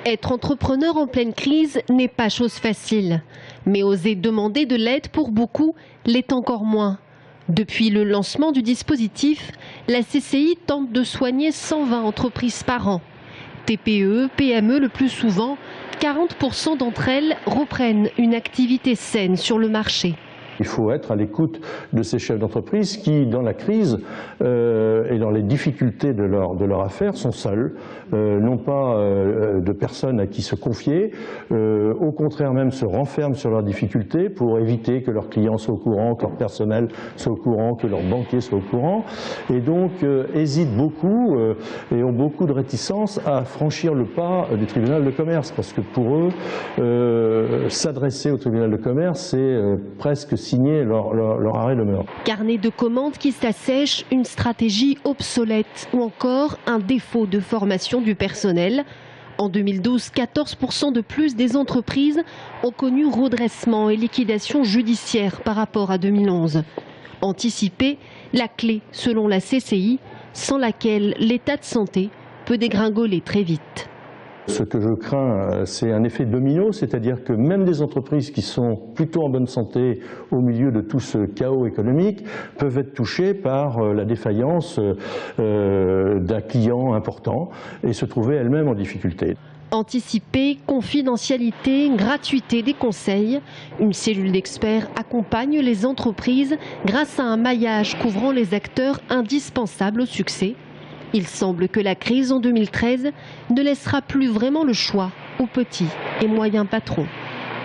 Être entrepreneur en pleine crise n'est pas chose facile. Mais oser demander de l'aide pour beaucoup l'est encore moins. Depuis le lancement du dispositif, la CCI tente de soigner 120 entreprises par an. TPE, PME le plus souvent, 40% d'entre elles reprennent une activité saine sur le marché. Il faut être à l'écoute de ces chefs d'entreprise qui, dans la crise et dans les difficultés de leur affaire, sont seuls, n'ont pas de personnes à qui se confier, au contraire même se renferment sur leurs difficultés pour éviter que leurs clients soient au courant, que leur personnel soit au courant, que leurs banquiers soient au courant, et donc hésitent beaucoup et ont beaucoup de réticence à franchir le pas du tribunal de commerce, parce que pour eux, s'adresser au tribunal de commerce, c'est presque signer leur arrêt de mort. Carnet de commandes qui s'assèche, une stratégie obsolète ou encore un défaut de formation du personnel. En 2012, 14% de plus des entreprises ont connu redressement et liquidation judiciaire par rapport à 2011. Anticiper, la clé selon la CCI, sans laquelle l'état de santé peut dégringoler très vite. Ce que je crains, c'est un effet domino, c'est-à-dire que même des entreprises qui sont plutôt en bonne santé au milieu de tout ce chaos économique peuvent être touchées par la défaillance d'un client important et se trouver elles-mêmes en difficulté. Anticiper, confidentialité, gratuité des conseils. Une cellule d'experts accompagne les entreprises grâce à un maillage couvrant les acteurs indispensables au succès. Il semble que la crise en 2013 ne laissera plus vraiment le choix aux petits et moyens patrons.